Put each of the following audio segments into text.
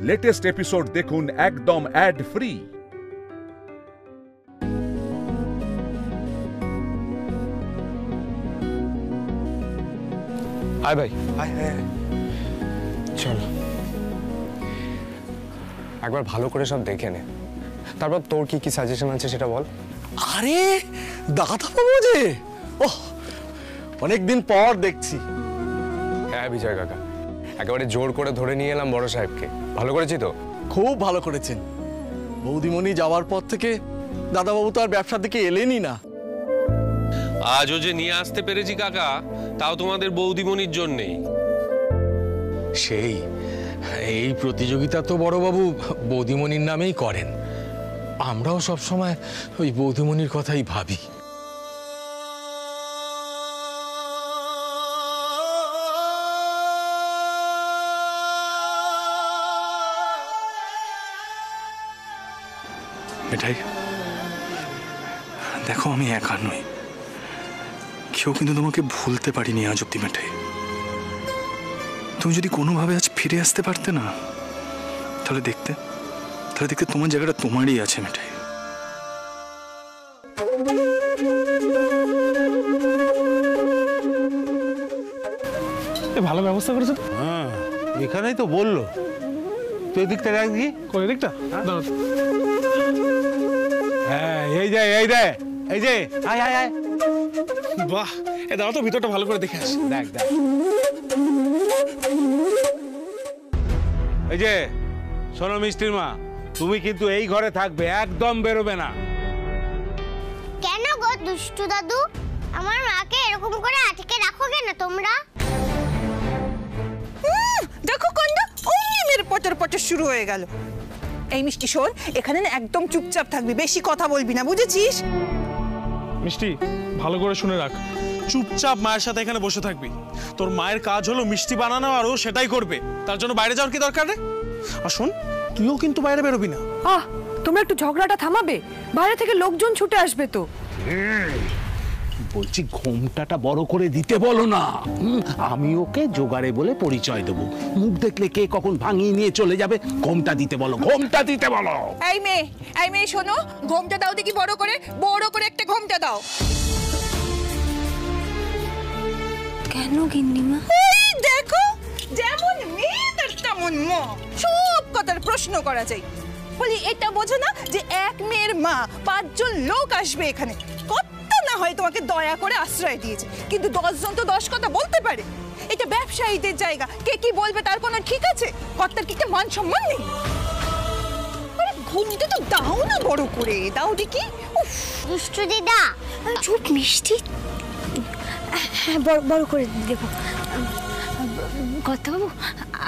Latest episode দেখুন একদম add free. আয় ভাই, আয় আয় চল, একবার ভালো করে সব দেখে নে, তারপর তোর কি কি সাজেশন আছে সেটা বল। আরে দাদা বাবু যে, ওহ অনেকদিন পর দেখছি। হ্যাঁ বিজয় কাকা, একেবারে জোর করে ধরে নিয়ে এলাম বড় সাহেবকে। ভালো করেছি তো? খুব ভালো করেছেন। বৌদিমণি যাওয়ার পর থেকে দাদাবাবু তো আর ব্যবসার দিকে এলেনই না। আজও যে নিয়ে আসতে পেরেছি কাকা, তাও তোমাদের বৌদিমণির জন্যেই। সেই এই প্রতিযোগিতা তো বড়বাবু বৌদিমণির নামেই করেন। আমরাও সবসময় ওই বৌদিমণির কথাই ভাবি। মিঠাই, দেখো আমি একা নই, কেউ কিন্তু তোমাকে ভুলতে পারিনি আজ অব্দি। মিঠাই, তুমি যদি কোনোভাবে আজ ফিরে আসতে পারতে না, তাহলে দেখতে তোমার জায়গাটা তোমারই আছে। মিঠাই, ভালো ব্যবস্থা করেছে। হ্যাঁ, এখানেই তো বললো। তুই দিকটা রাখ দি, কোন দিকটা? হ্যাঁ এই যে আয় আয় আয়। বাহ, এ দাঁড়া তো ভিতরটা ভালো করে দেখে আসি। দেখ দেখ, এই যে শোনো মিষ্টির মা, তুমি কিন্তু এই ঘরে থাকবে, একদম বেরোবে না। কেন গো দুষ্টু দাদু, আমার মাকে এরকম করে আটকে রাখো কেন তোমরা? দেখো কন্ডা, অমনি মেরে পটর পটর শুরু হয়ে গেল। এই মিষ্টি শোন, এখানে না একদম চুপচাপ থাকবি, বেশি কথা বলবি না, বুঝেছিস? মিষ্টি, ভালো করে শুনে রাখ, চুপচাপ মায়ের সাথে এখানে বসে থাকবি। তোর মায়ের কাজ হলো মিষ্টি বানানো, আর ও সেটাই করবে। তার জন্য বাইরে যাওয়ার কি দরকার রে? আর শোন, তুইও কিন্তু বাইরে বেরোবি না। তোমরা একটু ঝগড়াটা থামাবে? বাইরে থেকে লোকজন ছুটে আসবে তো। বলছি ঘোমটাটা বড় করে দিতে বলো না। আমি ওকে জোগাড়ে বলে পরিচয় দেবো, মুখ দেখলে কে কখন ভাঙিয়ে নিয়ে চলে যাবে। ঘোমটা দিতে বলো, ঘোমটা দিতে বলো। এই মেয়ে শোনো, ঘোমটা দাও দেখি, বড় করে একটা ঘোমটা দাও। কেন গিন্নিমা? এই দেখো, যেমন মেয়ে তেমন মা, সব কথার প্রশ্ন করা যায়। বলি এটা বোঝো না যে এক মেয়ের মা 5 জন লোক আসবে এখানে। কত না হয় তোমাকে দয়া করে আশ্রয় দিয়েছে, কিন্তু 10 জন তো 10 কথা বলতে পারে। এটা ব্যবসায়ীদের জায়গা, কে কি বলবে তার কোনো ঠিক আছে? কর্তার কি মান সম্মান নেই? আরে ঘুমটা তো দাও না, বড় করে দাও দেখি। দুষ্টু দিদা চুপ, মিষ্টি হ্যাঁ বড় করে দেবো। কর্তাবাবু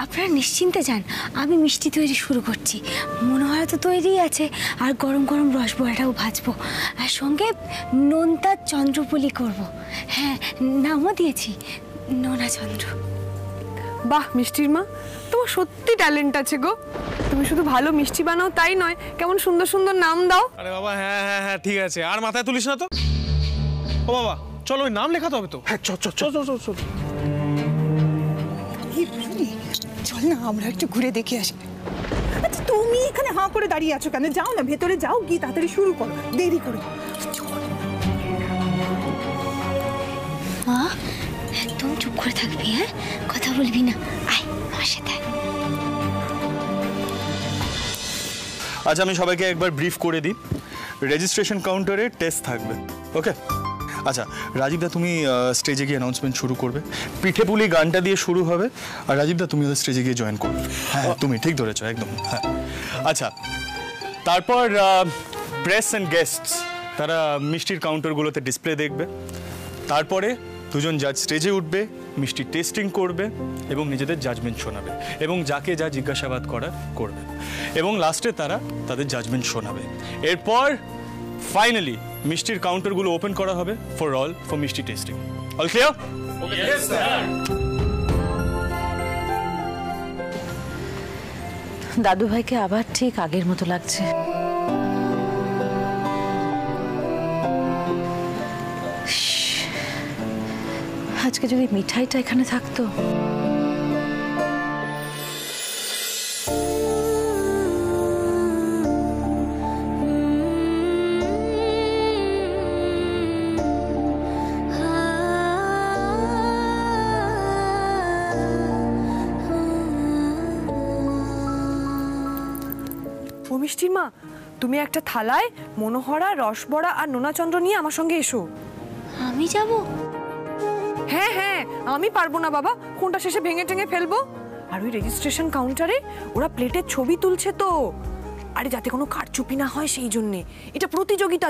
আপনারা নিশ্চিন্তে যান, আমি মিষ্টি তৈরি শুরু করছি। মনোহরা তো তৈরি আছে, আর গরম গরম রসবড়াটাও ভাজবো, আর সঙ্গে নোনতা চন্দ্রপুলি করব। হ্যাঁ, নামও দিয়েছি নোনা চন্দ্র। বাহ মিষ্টির মা, তোমার সত্যি ট্যালেন্ট আছে গো। তুমি শুধু ভালো মিষ্টি বানাও তাই নয়, কেমন সুন্দর সুন্দর নাম দাও। আরে বাবা, হ্যাঁ হ্যাঁ হ্যাঁ ঠিক আছে, আর মাথায় তুলিস না তো। ও বাবা, চলো ওই নাম লেখাতে হবে তো। হ্যাঁ চল চল চল চল চল। চল না, আমরা একটু ঘুরে দেখে আসি। আচ্ছা তুমি এখানে হাঁ করে দাঁড়িয়ে আছো কেন? যাও না, ভেতরে যাও, গিয়ে তাড়াতাড়ি শুরু করো, দেরি করে। মা একদম চুপ করে থাকবি, হ্যাঁ কথা বলবি না। আয় আমার সাথে। আজ আমি সবাইকে একবার ব্রিফ করে দিই। রেজিস্ট্রেশন কাউন্টারে টেস্ট থাকবে, ওকে? আচ্ছা রাজীবদা, তুমি স্টেজে গিয়ে অ্যানাউন্সমেন্ট শুরু করবে। পিঠে পুলি গানটা দিয়ে শুরু হবে, আর রাজীবদা তুমি ওদের স্টেজে গিয়ে জয়েন করবে। হ্যাঁ তুমি ঠিক ধরেছো একদম। হ্যাঁ আচ্ছা, তারপর প্রেস অ্যান্ড গেস্টস তারা মিষ্টির কাউন্টারগুলোতে ডিসপ্লে দেখবে। তারপরে 2 জন জাজ স্টেজে উঠবে, মিষ্টি টেস্টিং করবে এবং নিজেদের জাজমেন্ট শোনাবে, এবং যাকে যা জিজ্ঞাসাবাদ করার করবে, এবং লাস্টে তারা তাদের জাজমেন্ট শোনাবে। এরপর ফাইনালি মিষ্টির কাউন্টারগুলো ওপেন করা হবে ফর মিষ্টি testing. All clear? Yes sir. দাদু ভাইকে আবার ঠিক আগের মতো লাগছে। আজকে যদি মিঠাইটা এখানে থাকতো। ও মিষ্টির মা, তুমি একটা থালায় মনোহরা, রসবড়া আর নোনাচন্দ্র নিয়ে আমার সঙ্গে এসো। আমি যাব? হ্যাঁ হ্যাঁ, আমি পারবো না বাবা, কোনটা শেষে ভেঙে টেঙে ফেলবো। আর ওই রেজিস্ট্রেশন কাউন্টারে ওরা প্লেটের ছবি তুলছে তো, আরে যাতে কোনো কারচুপি না হয় সেই জন্যে। এটা প্রতিযোগিতা।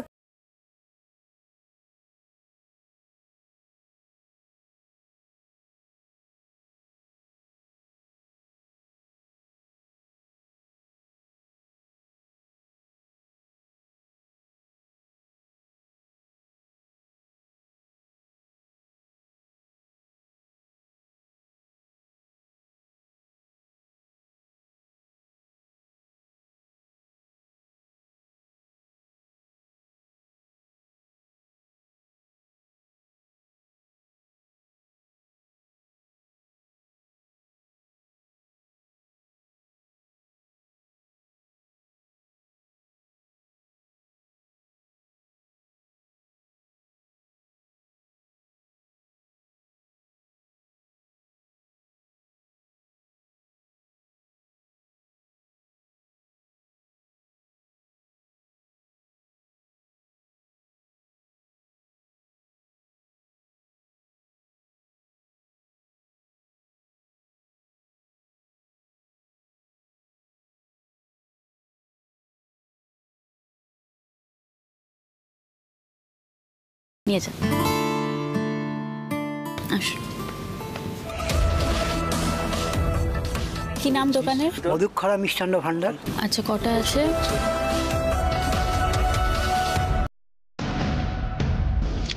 নিয়ে যা। আসুন। কি নাম দোকানের? মধুক্ষরা মিষ্টান্ন ভান্ডার। আচ্ছা, কটা আছে?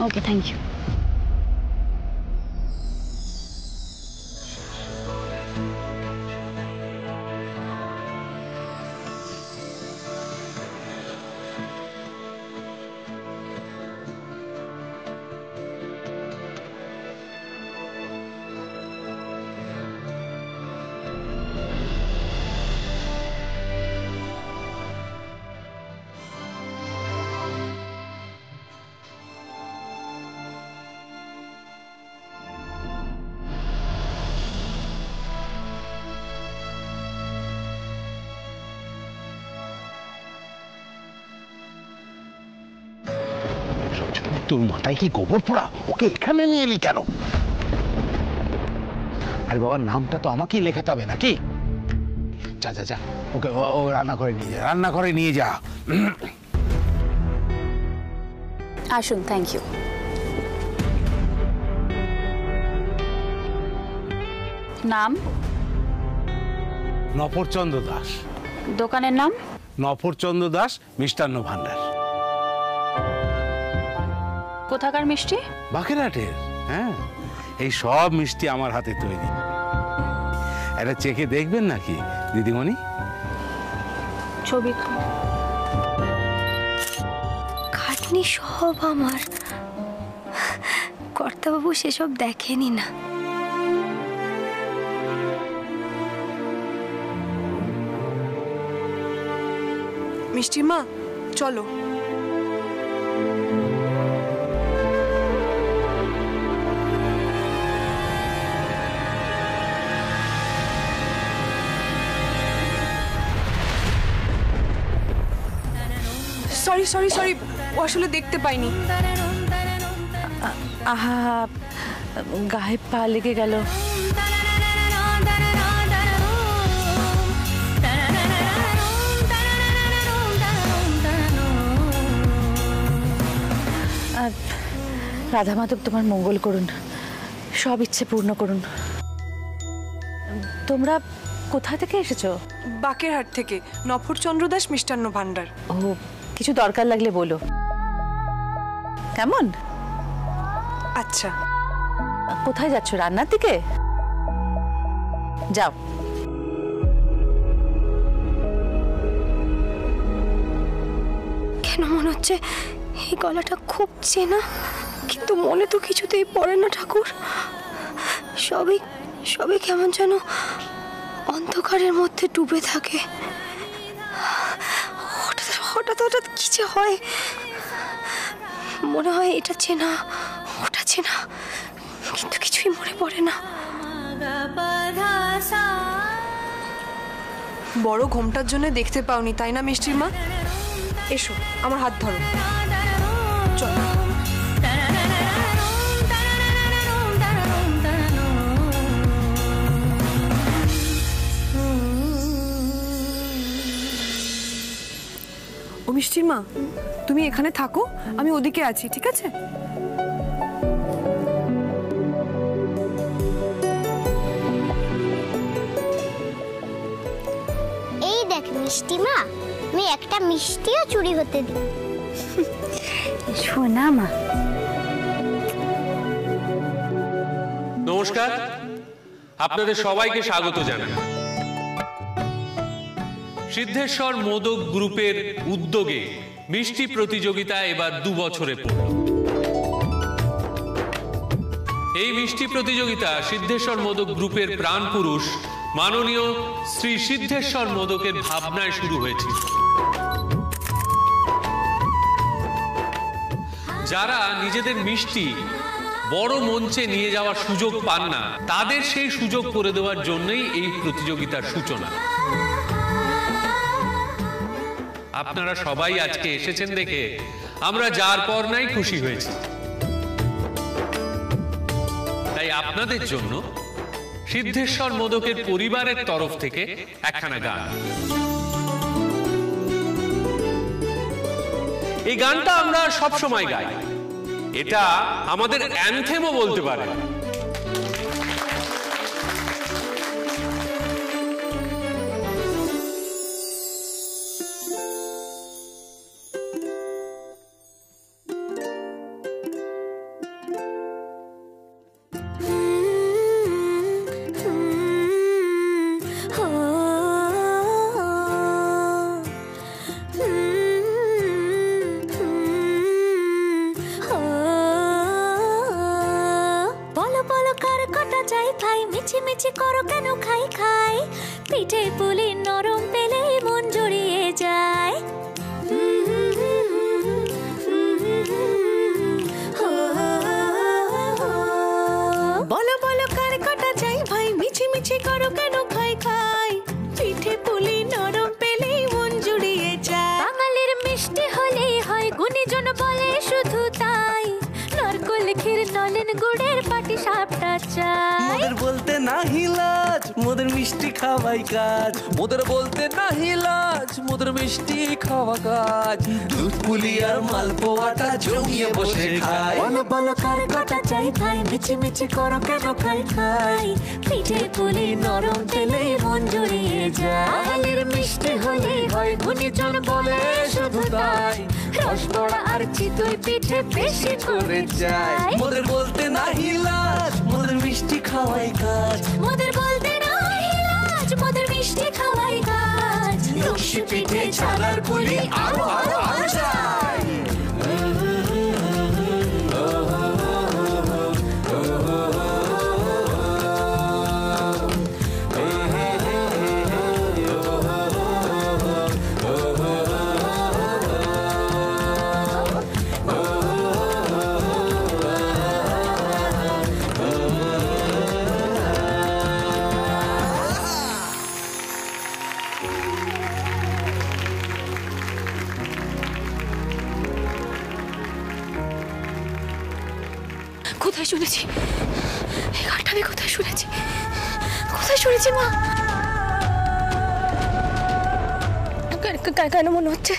ওকে, থ্যাংক ইউ। তোর মাথায় কি গোবর পোড়া? ওকে এখানে নিয়ে এলি কেন? আরে বাবার নামটা তো আমাকেই লেখাতে হবে নাকি? যা যা যা, ওকে ও রান্নাঘরে নিয়ে যা, রান্নাঘরে নিয়ে যা। আসুন, থ্যাংক ইউ। নাম? নফরচন্দ্র দাস। দোকানের নাম? নফরচন্দ্র দাস মিষ্টান্ন ভান্ডার। কোথাকার মিষ্টি? বাকেরহাটের। হ্যাঁ, এই সব মিষ্টি আমার হাতে তৈরি। এটা চেখে দেখবেন নাকি দিদিমণি? ছবি খাটনি সব আমার। কর্তাবাবু সেসব দেখেনি না। মিষ্টির মা, চলো। সরি সরি সরি, ও আসলে দেখতে পাইনি। আহা, গায়ে পা লেগে গেল। রাধা মাধব তোমার মঙ্গল করুন, সব ইচ্ছে পূর্ণ করুন। তোমরা কোথা থেকে এসেছো? বাকেরহাট থেকে, নফরচন্দ্র দাস মিষ্টান্ন ভান্ডার। ও, কিছু দরকার লাগলে বলো। কেমন? আচ্ছা। কোথায় যাচ্ছ? রান্নার দিকে যাও। কেন মনে হচ্ছে এই গলাটা খুব চেনা, কিন্তু মনে তো কিছুতেই পড়ে না ঠাকুর। সবই সবই কেমন যেন অন্ধকারের মধ্যে ডুবে থাকে। হঠাৎ হঠাৎ হঠাৎ কি যে হয়, মনে হয় এটা চেনা ওটা চেনা, কিন্তু কিছুই মনে পড়ে না। বড় ঘোমটার জন্য দেখতে পাওনি তাই না মিষ্টির মা? এসো আমার হাত ধরো, চলো। ও মিষ্টির মা, তুমি এখানে থাকো, আমি ওদিকে আছি, ঠিক আছে? এই দেখ মিষ্টি মা, আমি একটা মিষ্টিও চুরি হতে দিই। শোনা মা। নমস্কার, আপনাদের সবাইকে স্বাগত জানাই। সিদ্ধেশ্বর মোদক গ্রুপের উদ্যোগে মিষ্টি প্রতিযোগিতা এবার 2 বছরে পড়ল। এই মিষ্টি প্রতিযোগিতা সিদ্ধেশ্বর মোদক গ্রুপের প্রাণপুরুষ মাননীয় শ্রী সিদ্ধেশ্বর মোদকের ভাবনায় শুরু হয়েছিল। যারা নিজেদের মিষ্টি বড় মঞ্চে নিয়ে যাওয়ার সুযোগ পান না, তাদের সেই সুযোগ করে দেওয়ার জন্যই এই প্রতিযোগিতার সূচনা। আপনারা সবাই আজকে এসেছেন দেখে আমরা যার পর নাই খুশি হয়েছি। তাই আপনাদের জন্য সিদ্ধেশ্বর মোদকের পরিবারের তরফ থেকে একখানা গান। এই গানটা আমরা সব সময় গাই, এটা আমাদের অ্যানথেমও বলতে পারে। মিছি করো কেন খাই খাই, পিঠে পুলি নরম পেলে মন জড়িয়ে যায়। বলো বলো কার কটা চাই ভাই, মিছি মিছি করো কেন খাই খাই, পিঠে পুলি নরম পেলে মন জড়িয়ে যায়। বাঙালির মিষ্টি হলেই হয়, গুণীজন বলে শুধু তাই, নারকোল ক্ষীর নলেন গুড়ের পাটি সাপটা চাই। মোদের বলতে নাহি লাজ, মোদের মিষ্টি খাওয়াই কাজ, মোদের বলতে নাহি লাজ, মোদের মিষ্টি খাওয়া কাজ। দুধ পুলি আর মালপোয়াটা জমিয়ে বসে খাই। বলো বলো কার কটা চাই ভাই, মিছি মিছি করো কেন খাই খাই, পিঠে পুলি নরম পেলে মন জড়িয়ে যায়। বাঙালির মিষ্টি হলেই হয়, গুণীজন বলে শুধু তাই, রসবড়া আর চিতই পিঠে বেশি করে যায়। মোদের বলতে নাহি লাজ, মোদের মিষ্টি খাওয়াই কাজ, মোদের বলতে নাহি লাজ, মোদের মিষ্টি খাওয়াই কাজ। লক্ষ্মী পিঠে ছানার পুলি আরো আরো আরো চাই। কোথায় শুনেছি এই গানটা? আমি কোথায় শুনেছি, কোথায় শুনেছি মা? কেন মনে হচ্ছে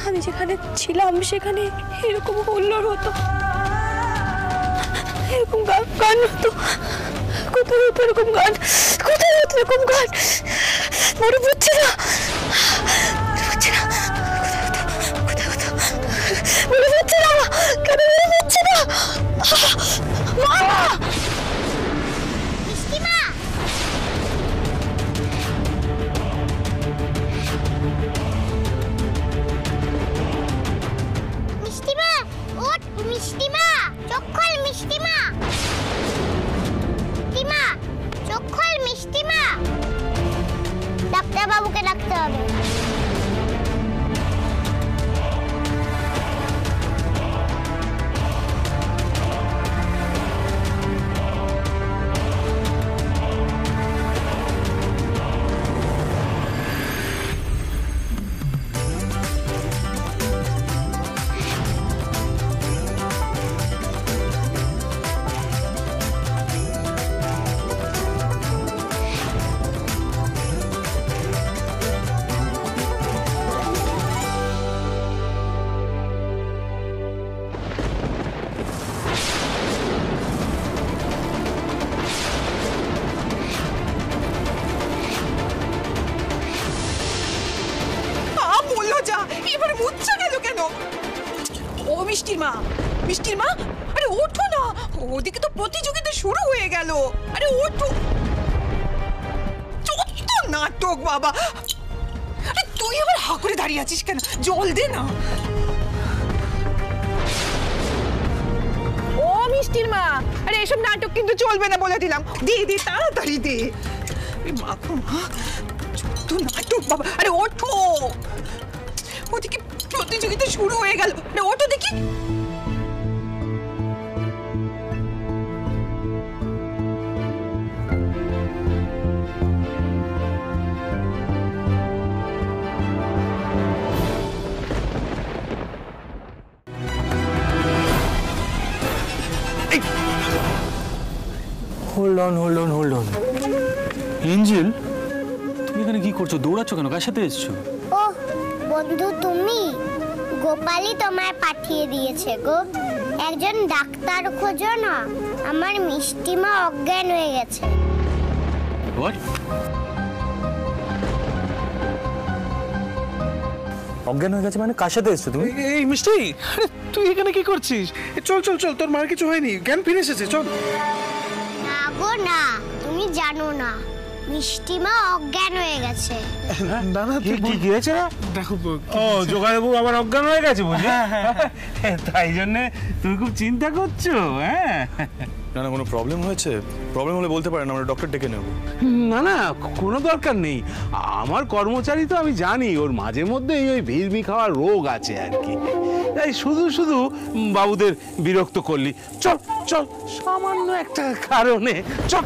আমি যেখানে ছিলাম সেখানে এরকম হুল্লোড় হতো, এরকম গান হতো? কোথায় হতো এরকম গান? কোথায় হতো এরকম গান? মনে পড়ছে না, কোথায় হতো? মনে পড়ছে না, কেন মনে পড়ছে না? ডাক্তার বাবুকে ডাকতে হবে। বুঝছে গেল কেন? ও মিষ্টির মা, মিষ্টির মা, আরে ওঠো না, ওদিকে তো প্রতিযোগিতা শুরু হয়ে গেল। আরে ওঠো, যত নাটক বাবা। আরে তুই আবার হা করে দাঁড়িয়ে আছিস কেন? জল দে না। ও মিষ্টির মা, আরে এসব নাটক কিন্তু চলবে না বলে দিলাম। দে দে, তাড়াতাড়ি দে। মা গো মা, যত নাটক বাবা। আরে ওঠো, ওদিকে প্রতিযোগিতা শুরু হয়ে গেল। আরে ওঠো দেখি। হোল্ড অন এঞ্জেল, তুমি এখানে কি করছো? দৌড়াচ্ছ কেন? কার সাথে এসছো? ও বন্ধু, তুমি? গোপালই তোমায় পাঠিয়ে দিয়েছে গো। একজন ডাক্তার খোঁজো না, আমার মিষ্টিমা অজ্ঞান হয়ে গেছে। হোয়াট? অজ্ঞান হয়ে গেছে মানে? কার সাথে এসছো তুমি? এই মিষ্টি, আরে তুই এখানে কি করছিস? চল চল চল, তোর মার কিছু হয়নি, জ্ঞান ফিরে এসেছে, চল। না গো না, তুমি জানো না, মিষ্টিমা অজ্ঞান হয়ে গেছে। না না, কি হয়েছে? দেখো, ও জোগাড়বাবু আবার অজ্ঞান হয়ে গেছে বুঝলি? তাই জন্য তুমি খুব চিন্তা করছো? হ্যাঁ, না না, কোনো প্রবলেম হয়েছে? প্রবলেম হলে বলতে পারেন, আমরা ডক্টর ডেকে নেব। না না, কোনো দরকার নেই। আমার কর্মচারী তো, আমি জানি ওর মাঝে মধ্যে ওই ভিড়মি খাওয়ার রোগ আছে আর কি। তাই শুধু শুধু বাবুদের বিরক্ত করলি। চল চল, সামান্য একটা কারণে চল।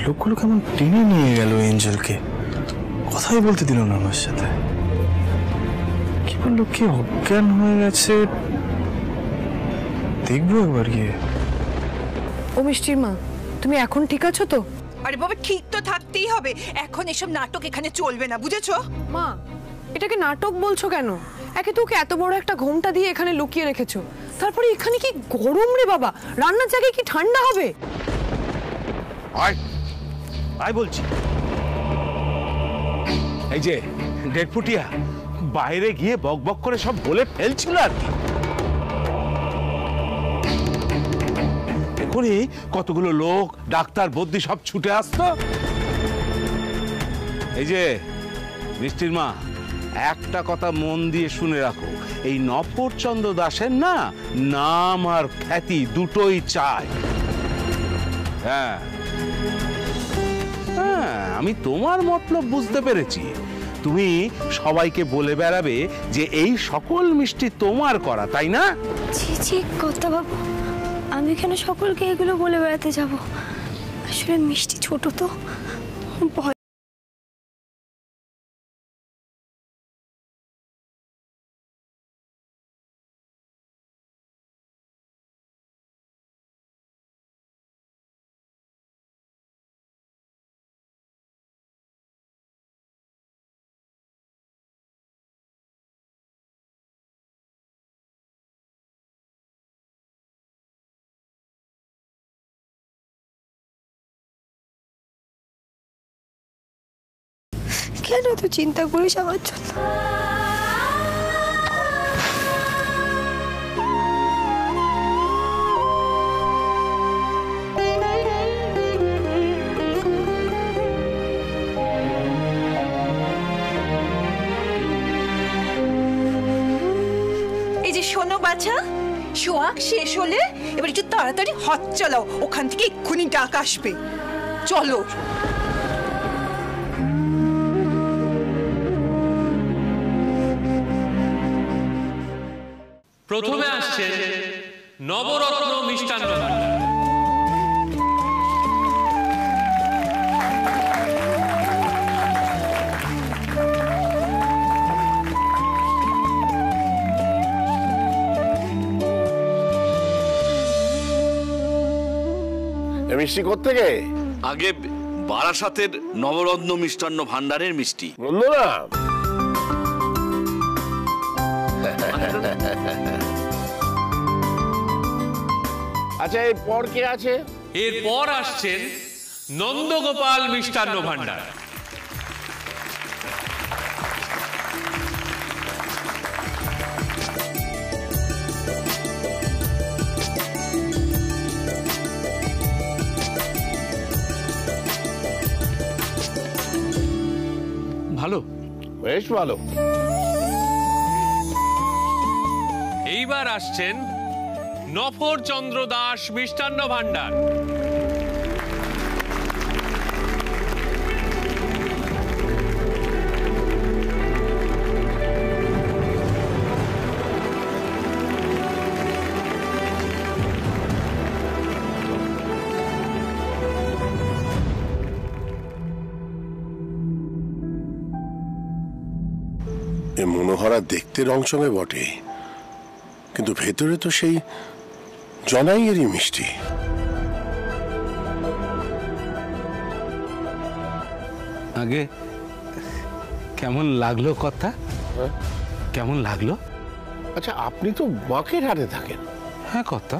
লোকগুলো কেমন টেনে নিয়ে গেল এঞ্জেলকে, কথাই বলতে দিল না আমার সাথে। কি বললো, কি অজ্ঞান হয়ে গেছে? দেখবো একবার গিয়ে। ও মিষ্টির মা, তুমি এখন ঠিক আছো তো? আরে বাবা, ঠিক তো থাকতেই হবে। এখন এসব নাটক এখানে চলবে না, বুঝেছো? মা, এটাকে নাটক বলছো কেন? একে তোকে এত বড় একটা ঘোমটা দিয়ে এখানে লুকিয়ে রেখেছো, তারপরে এখানে কি গরম রে বাবা, রান্নার জায়গায় কি ঠান্ডা হবে? আয় বলছি। এই যে ডেডপুটিয়া বাইরে গিয়ে বক বক করে সব বলে ফেলছিল আর কি। এখনই কতগুলো লোক, ডাক্তার বদ্যি সব ছুটে আসতো। এই যে মিষ্টির মা, একটা কথা মন দিয়ে শুনে রাখো, এই নফরচন্দ্র দাসের না নাম আর খ্যাতি দুটোই চাই। হ্যাঁ, আমি তোমার মতলব বুঝতে পেরেছি। তুমি সবাইকে বলে বেড়াবে যে এই সকল মিষ্টি তোমার করা, তাই না? ছি ছি কর্তা বাবু, আমি কেন সকলকে এগুলো বলে বেড়াতে যাব? আসলে মিষ্টি ছোট তো, ভয়। কেন তো চিন্তা করিস আমার জন্য? এই যে শোনো বাছা, সোয়াগ শেষ হলে এবার একটু তাড়াতাড়ি হাত চালাও, ওখান থেকে এক্ষুনি ডাক আসবে। চলো। প্রথমে আসছে নবরত্ন মিষ্টান্ন। মিষ্টি কোত্থেকে? আগে বারাসাতের নবরত্ন মিষ্টান্ন ভান্ডারের মিষ্টি। বললো না আচ্ছা এরপর কে আছে? এরপর আসছেন নন্দগোপাল মিষ্টান্ন ভান্ডার। ভালো, বেশ ভালো। এইবার আসছেন নফর চন্দ্র দাস মিষ্টান্ন ভান্ডার। এ মনোহরা দেখতে রংচঙে বটে, কিন্তু ভেতরে তো সেই জনাইয়েরই মিষ্টি। আগে কেমন লাগলো কথা? কেমন লাগলো? আচ্ছা আপনি তো বাঁকের হাটে থাকেন। হ্যাঁ কথা।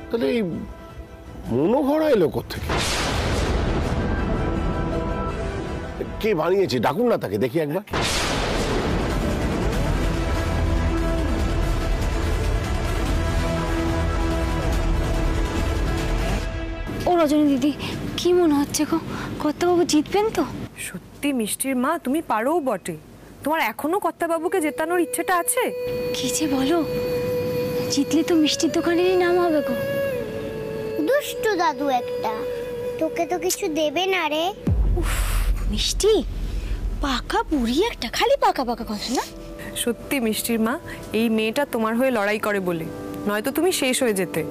তাহলে এই মনোহরা এলো কোত্থেকে? কে বানিয়েছে? ডাকুন না তাকে, দেখি একবার। ও রজনী দিদি, কি মনে হচ্ছে গো, কর্তাবাবু জিতবেন তো? সত্যি মিষ্টির মা, তুমি পারোও বটে। তোমার এখনো কর্তাবাবুকে জেতানোর ইচ্ছেটা আছে? কি যে বলো, জিতলে তো মিষ্টির দোকানেরই নাম হবে গো। দুষ্টু দাদু একটা, তোকে তো কিছু দেবে না রে। মিষ্টি পাকা বুড়ি একটা, খালি পাকা পাকা কথা না। সত্যি মিষ্টির মা, এই মেয়েটা তোমার হয়ে লড়াই করে বলে, নয়তো তুমি শেষ হয়ে যেতে।